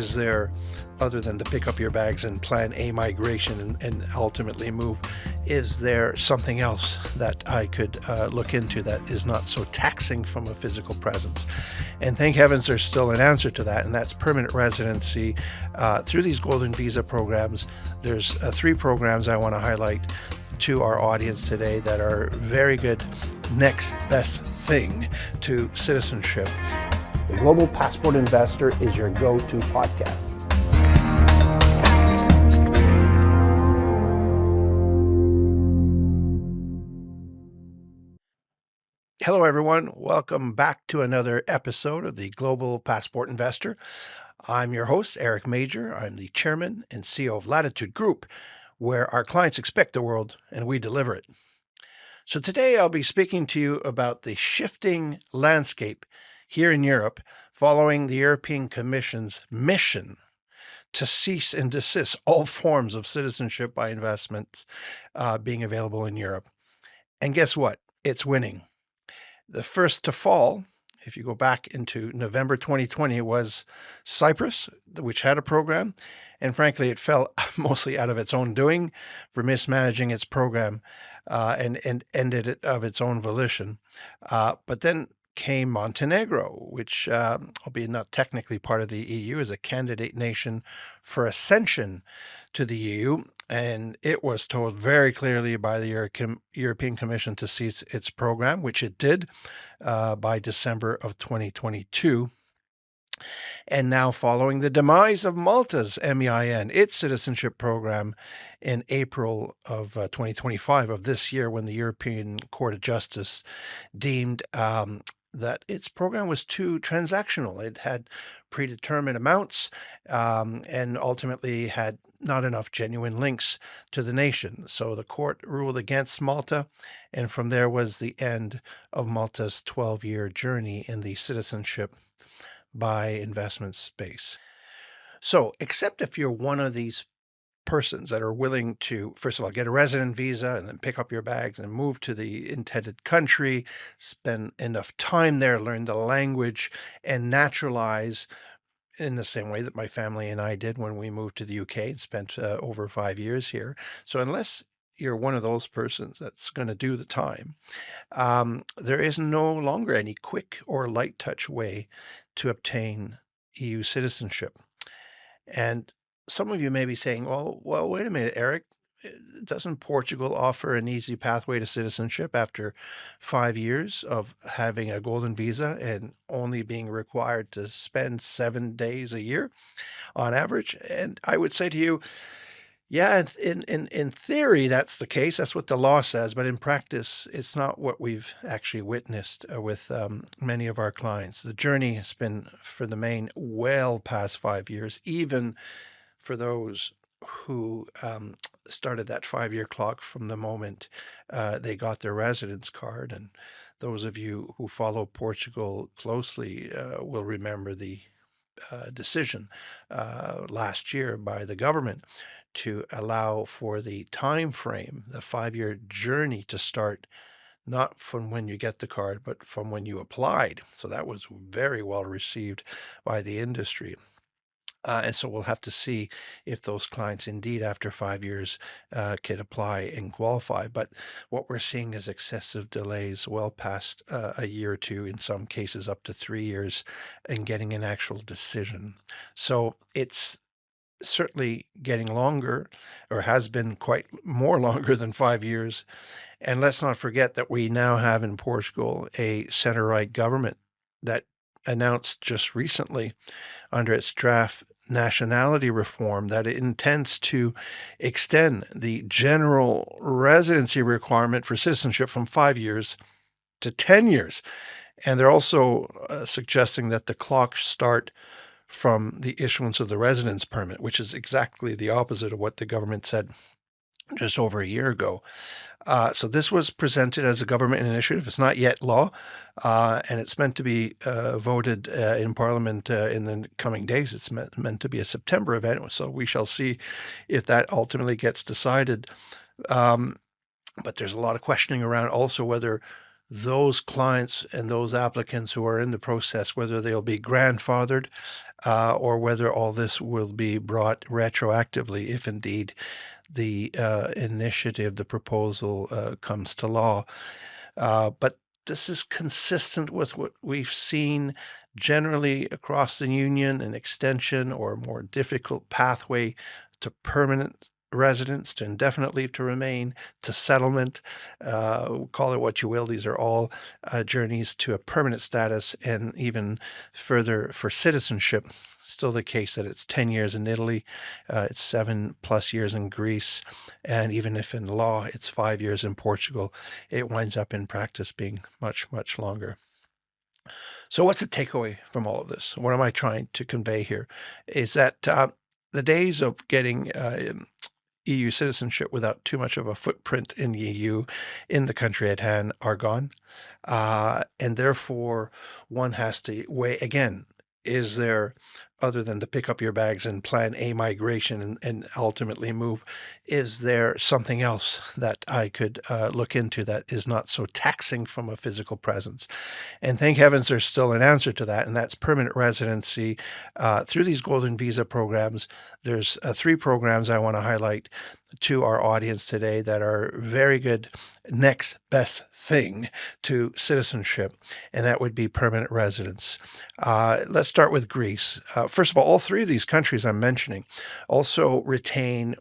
is there, other than to pick up your bags and plan a migration and ultimately move, is there something else that I could look into that is not so taxing from a physical presence? And thank heavens there's still an answer to that, and that's permanent residency through these golden visa programs. There's 3 programs I want to highlight to our audience today that are very good next best thing to citizenship. The Global Passport Investor is your go-to podcast. Hello, everyone. Welcome back to another episode of the Global Passport Investor. I'm your host, Eric Major. I'm the chairman and CEO of Latitude Group, where our clients expect the world and we deliver it. So today I'll be speaking to you about the shifting landscape here in Europe following the European Commission's mission to cease and desist all forms of citizenship by investments being available in Europe. And guess what? It's winning. The first to fall, if you go back into November 2020, was Cyprus, which had a program. And frankly, it fell mostly out of its own doing for mismanaging its program and ended it of its own volition. But then came Montenegro, which, albeit not technically part of the EU, is a candidate nation for accession to the EU. And it was told very clearly by the European Commission to cease its program, which it did by December of 2022. And now following the demise of Malta's MEIN, its citizenship program, in April of 2025 of this year, when the European Court of Justice deemed that its program was too transactional. It had predetermined amounts and ultimately had not enough genuine links to the nation. So the court ruled against Malta, and from there was the end of Malta's 12-year journey in the citizenship by investment space. So, except if you're one of these persons that are willing to, first of all, get a resident visa and then pick up your bags and move to the intended country, spend enough time there, learn the language, and naturalize in the same way that my family and I did when we moved to the UK and spent over 5 years here. So unless you're one of those persons that's going to do the time, there is no longer any quick or light touch way to obtain EU citizenship. And some of you may be saying, well, wait a minute, Eric, doesn't Portugal offer an easy pathway to citizenship after 5 years of having a golden visa and only being required to spend 7 days a year on average? And I would say to you, yeah, in theory, that's the case. That's what the law says. But in practice, it's not what we've actually witnessed with many of our clients. The journey has been, for the main, well past 5 years, even for those who started that 5-year clock from the moment they got their residence card. And those of you who follow Portugal closely will remember the decision last year by the government to allow for the time frame, the 5-year journey, to start not from when you get the card, but from when you applied. So that was very well received by the industry. And so we'll have to see if those clients indeed, after 5 years, can apply and qualify. But what we're seeing is excessive delays, well past a year or two, in some cases up to 3 years, in getting an actual decision. So it's certainly getting longer, or has been quite more longer than 5 years. And let's not forget that we now have in Portugal a center-right government that announced just recently, under its draft nationality reform, that it intends to extend the general residency requirement for citizenship from 5 years to 10 years. And they're also suggesting that the clock start from the issuance of the residence permit, which is exactly the opposite of what the government said just over a year ago. So this was presented as a government initiative. It's not yet law, and it's meant to be voted in Parliament in the coming days. It's meant to be a September event, so we shall see if that ultimately gets decided. But there's a lot of questioning around also whether those clients and those applicants who are in the process, whether they'll be grandfathered or whether all this will be brought retroactively, if indeed the initiative, the proposal comes to law. But this is consistent with what we've seen generally across the union, an extension or more difficult pathway to permanent residence, to indefinite leave to remain, to settlement. Call it what you will. These are all journeys to a permanent status, and even further for citizenship. Still the case that it's 10 years in Italy, it's 7+ years in Greece, and even if in law it's 5 years in Portugal, it winds up in practice being much, much longer. So what's the takeaway from all of this? What am I trying to convey here? Is that the days of getting EU citizenship without too much of a footprint in the EU, in the country at hand, are gone. And therefore, one has to weigh again, is there, other than to pick up your bags and plan a migration and ultimately move, is there something else that I could look into that is not so taxing from a physical presence? And thank heavens there's still an answer to that, and that's permanent residency through these golden visa programs. There's 3 programs I want to highlight to our audience today that are very good next best thing to citizenship, and that would be permanent residence. Let's start with Greece. First of all 3 of these countries I'm mentioning also retain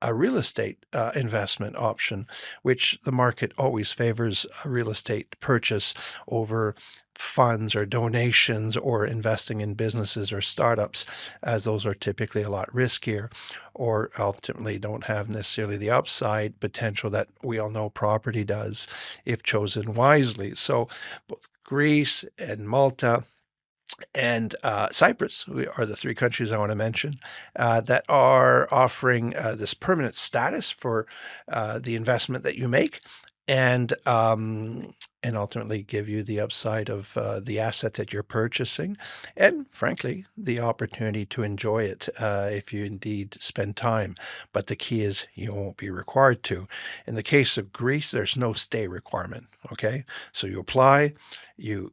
a real estate investment option, which the market always favors a real estate purchase over funds or donations or investing in businesses or startups, as those are typically a lot riskier or ultimately don't have necessarily the upside potential that we all know property does if chosen wisely. So both Greece and Malta and Cyprus are the 3 countries I want to mention that are offering this permanent status for the investment that you make, and ultimately give you the upside of the asset that you're purchasing, and frankly, the opportunity to enjoy it if you indeed spend time. But the key is you won't be required to. In the case of Greece, there's no stay requirement. Okay, so you apply, you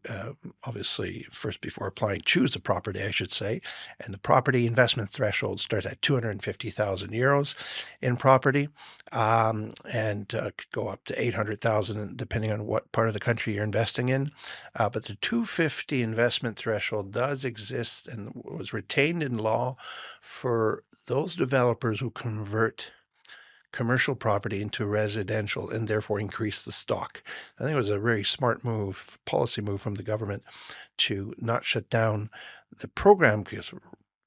obviously first before applying choose the property, I should say, and the property investment threshold starts at 250,000 euros in property, and could go up to 800,000 depending on what part of the country you're investing in. But the 250 investment threshold does exist and was retained in law for those developers who convert commercial property into residential and therefore increase the stock. I think it was a very smart move, policy move from the government to not shut down the program, because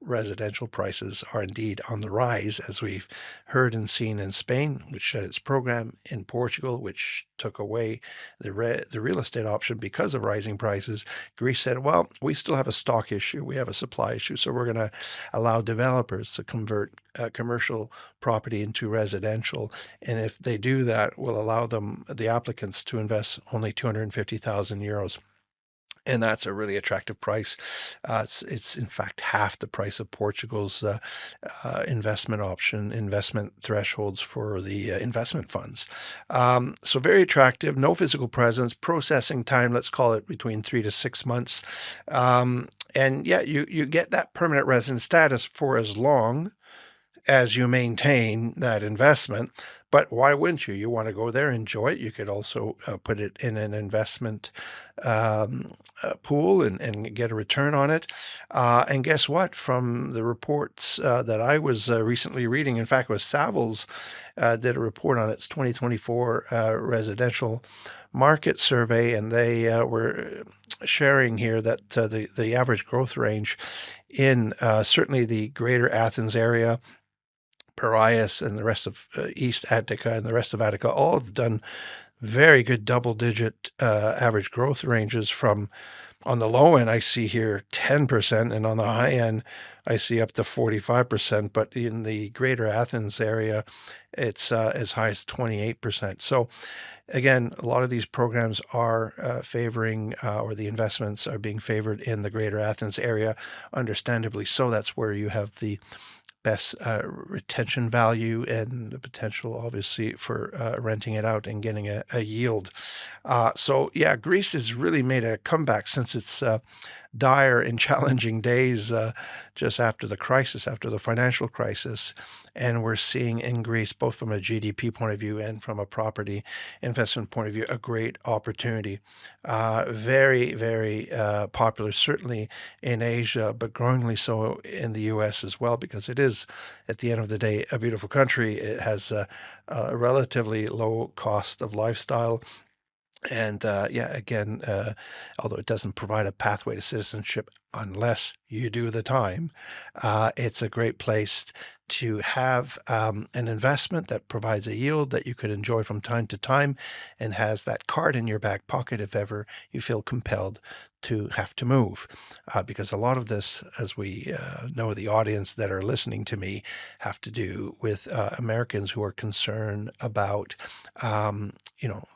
residential prices are indeed on the rise, as we've heard and seen in Spain, which shut its program, in Portugal, which took away the real estate option because of rising prices. Greece said, well, we still have a stock issue, we have a supply issue, so we're going to allow developers to convert commercial property into residential. And if they do that, we'll allow them, the applicants, to invest only 250,000 euros. And that's a really attractive price. It's in fact half the price of Portugal's investment thresholds for the investment funds. So very attractive, no physical presence, processing time, let's call it between 3 to 6 months. And yeah, you get that permanent resident status for as long as you maintain that investment. But why wouldn't you? You want to go there, enjoy it. You could also put it in an investment pool and get a return on it. And guess what? From the reports that I was recently reading, in fact, it was Savills did a report on its 2024 residential market survey, and they were sharing here that the average growth range in certainly the greater Athens area, Piraeus, and the rest of East Attica and the rest of Attica all have done very good double-digit average growth ranges. From on the low end, I see here 10%, and on the high end, I see up to 45%. But in the greater Athens area, it's as high as 28%. So again, a lot of these programs are favoring, or the investments are being favored in the greater Athens area, understandably so. That's where you have the best retention value and the potential, obviously, for renting it out and getting a yield. So, yeah, Greece has really made a comeback since its dire and challenging days just after the crisis, after the financial crisis. And we're seeing in Greece, both from a GDP point of view and from a property investment point of view, a great opportunity. Very, very popular, certainly in Asia, but growingly so in the US as well, because it is, at the end of the day, a beautiful country. It has a relatively low cost of lifestyle. And yeah, again, although it doesn't provide a pathway to citizenship unless you do the time, it's a great place to have an investment that provides a yield that you could enjoy from time to time and has that card in your back pocket if ever you feel compelled to have to move. Because a lot of this, as we know, the audience that are listening to me have to do with Americans who are concerned about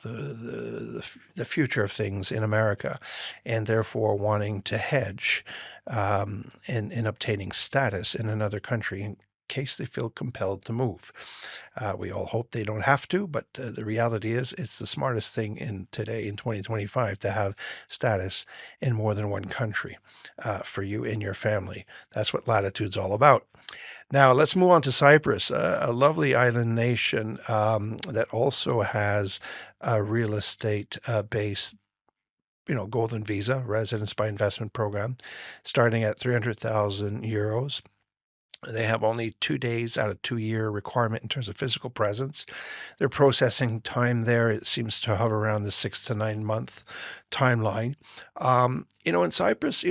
the future of things in America, and therefore wanting to hedge in obtaining status in another country in case they feel compelled to move. We all hope they don't have to, but the reality is it's the smartest thing in today in 2025 to have status in more than one country for you and your family. That's what Latitude's all about. Now, let's move on to Cyprus, a lovely island nation that also has a real estate based golden visa, residence by investment program, starting at 300,000 euros. They have only 2 days out of 2 year requirement in terms of physical presence. Their processing time there, it seems to hover around the 6 to 9 month timeline. In Cyprus,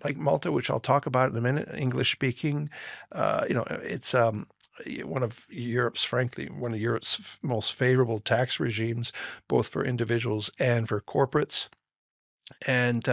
like Malta, which I'll talk about in a minute, English speaking, it's frankly, one of Europe's most favorable tax regimes, both for individuals and for corporates. And,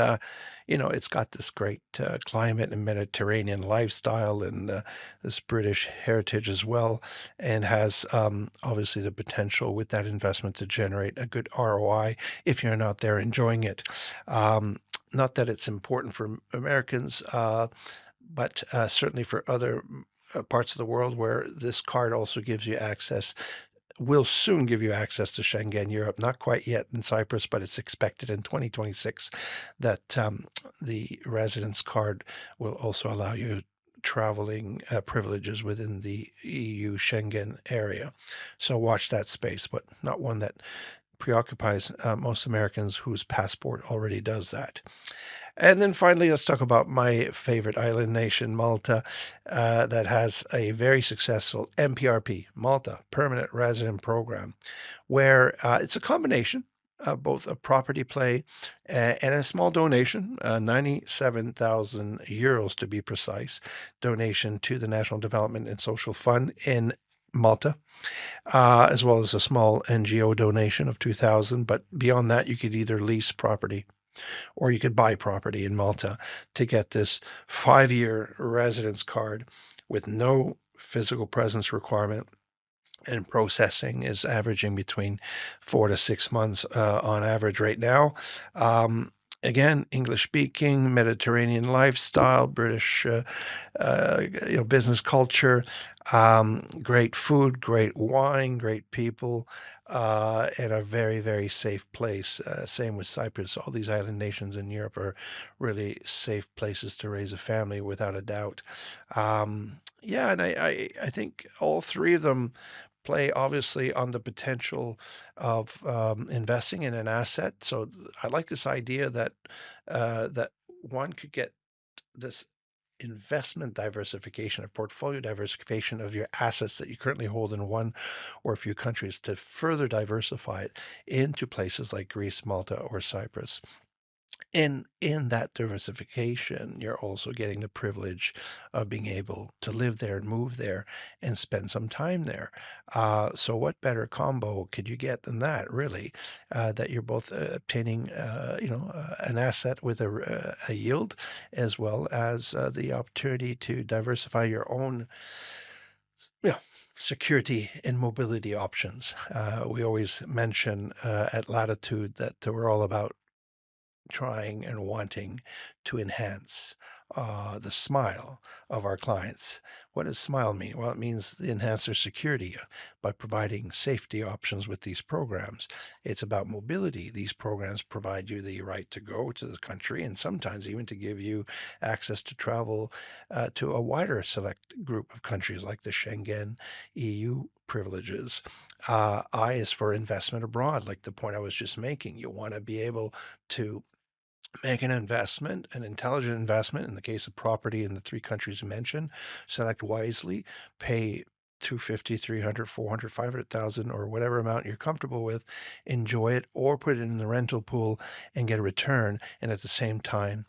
it's got this great climate and Mediterranean lifestyle and this British heritage as well, and has obviously the potential with that investment to generate a good ROI if you're not there enjoying it. Not that it's important for Americans, but certainly for other parts of the world where this card also gives you access will soon give you access to Schengen Europe. Not quite yet in Cyprus, but it's expected in 2026 that the residence card will also allow you traveling privileges within the EU Schengen area. So watch that space, but not one that preoccupies most Americans whose passport already does that. And then finally, let's talk about my favorite island nation, Malta, that has a very successful MPRP, Malta Permanent Resident Program, where it's a combination of both a property play and a small donation, 97,000 euros to be precise, donation to the National Development and Social Fund in Malta, as well as a small NGO donation of 2,000. But beyond that, you could either lease property or you could buy property in Malta to get this 5 year residence card with no physical presence requirement. And processing is averaging between 4 to 6 months on average right now. Again, English speaking, Mediterranean lifestyle, British, business culture, great food, great wine, great people, and a very, very safe place. Same with Cyprus. All these island nations in Europe are really safe places to raise a family, without a doubt. Yeah, and I think all three of them play obviously on the potential of investing in an asset. So I like this idea that one could get this investment diversification, a portfolio diversification of your assets that you currently hold in one or a few countries to further diversify it into places like Greece, Malta, or Cyprus. In that diversification, you're also getting the privilege of being able to live there and move there and spend some time there. So what better combo could you get than that, really? That you're both obtaining, an asset with a yield, as well as the opportunity to diversify your own, yeah, security and mobility options. We always mention at Latitude that we're all about trying and wanting to enhance the smile of our clients. What does smile mean? Well, it means enhance their security by providing safety options with these programs. It's about mobility. These programs provide you the right to go to the country and sometimes even to give you access to travel to a wider select group of countries like the Schengen EU privileges. I is for investment abroad, like the point I was just making. You want to be able to make an investment, an intelligent investment in the case of property in the three countries mentioned, select wisely, pay 250, 300, 400, 500,000, or whatever amount you're comfortable with, enjoy it or put it in the rental pool and get a return. And at the same time,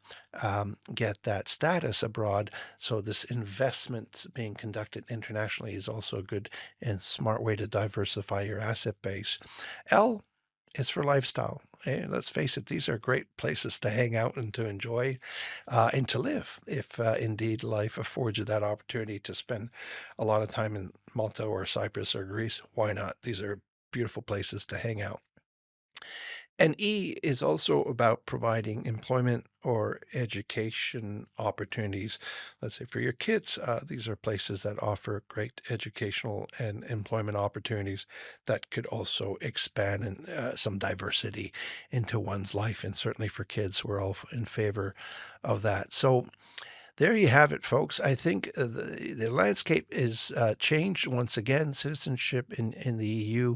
get that status abroad. So this investment being conducted internationally is also a good and smart way to diversify your asset base. L is for lifestyle. Let's face it, these are great places to hang out and to enjoy and to live if indeed life affords you that opportunity to spend a lot of time in Malta or Cyprus or Greece. Why not? These are beautiful places to hang out. And E is also about providing employment or education opportunities. Let's say for your kids, these are places that offer great educational and employment opportunities that could also expand and some diversity into one's life. And certainly for kids, we're all in favor of that. So there you have it, folks. I think the landscape is changed once again. Citizenship in the EU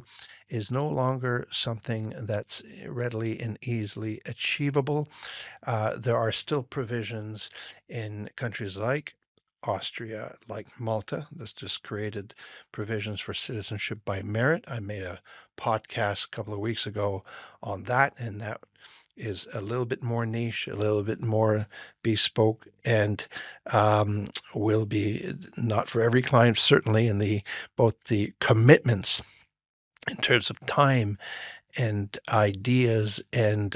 is no longer something that's readily and easily achievable. There are still provisions in countries like Austria, like Malta, that's just created provisions for citizenship by merit. I made a podcast a couple of weeks ago on that, and that is a little bit more niche, a little bit more bespoke, and will be not for every client, certainly in the both the commitments in terms of time and ideas and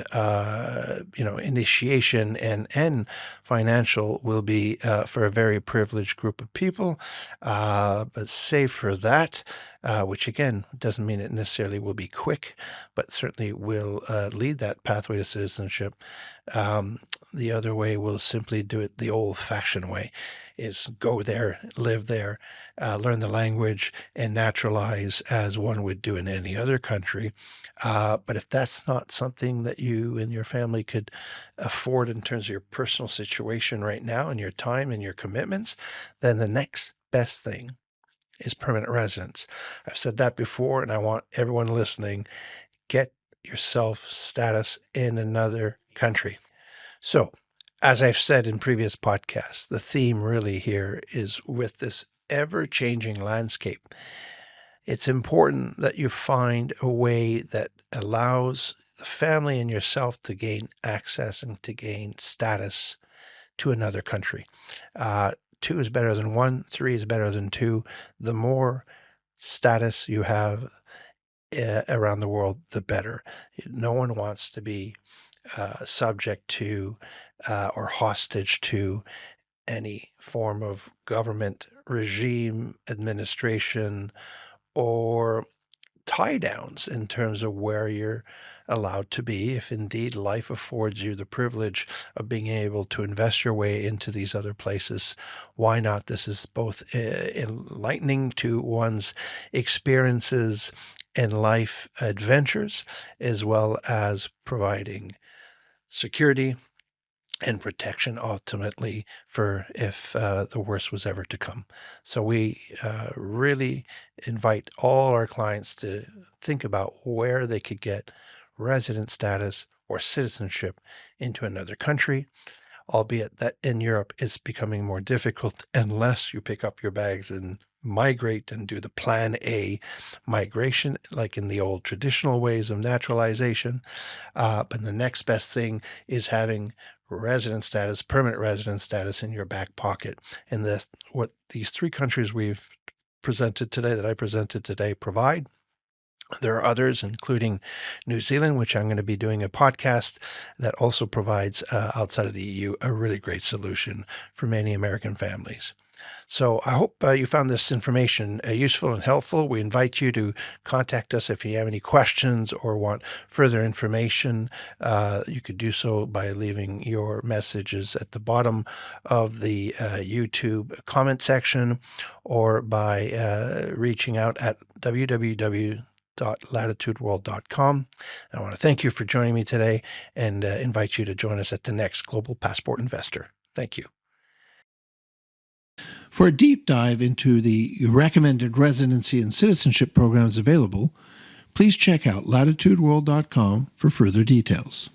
initiation and financial will be for a very privileged group of people, but save for that, which again doesn't mean it necessarily will be quick, but certainly will lead that pathway to citizenship. The other way will simply do it the old-fashioned way, is go there, live there, learn the language, and naturalize as one would do in any other country. But if that's not something that you and your family could afford in terms of your personal situation right now and your time and your commitments, then the next best thing is permanent residence. I've said that before, and I want everyone listening, get yourself status in another country. So, as I've said in previous podcasts, the theme really here is with this ever-changing landscape. It's important that you find a way that allows the family and yourself to gain access and to gain status to another country. Two is better than one, three is better than two. The more status you have around the world, the better. No one wants to be subject to or hostage to any form of government regime, administration, or tie downs in terms of where you're allowed to be. If indeed life affords you the privilege of being able to invest your way into these other places, why not? This is both enlightening to one's experiences and life adventures, as well as providing security and protection ultimately for if the worst was ever to come. So we really invite all our clients to think about where they could get resident status or citizenship into another country, albeit that in Europe it's becoming more difficult unless you pick up your bags and migrate and do the plan A migration, like in the old traditional ways of naturalization. But the next best thing is having resident status, permanent resident status in your back pocket. And this, what these three countries we've presented today, that I presented today, provide. There are others, including New Zealand, which I'm going to be doing a podcast that also provides, outside of the EU, a really great solution for many American families. So I hope you found this information useful and helpful. We invite you to contact us if you have any questions or want further information. You could do so by leaving your messages at the bottom of the YouTube comment section or by reaching out at www.latitudeworld.com. I want to thank you for joining me today and invite you to join us at the next Global Passport Investor. Thank you. For a deep dive into the recommended residency and citizenship programs available, please check out latitudeworld.com for further details.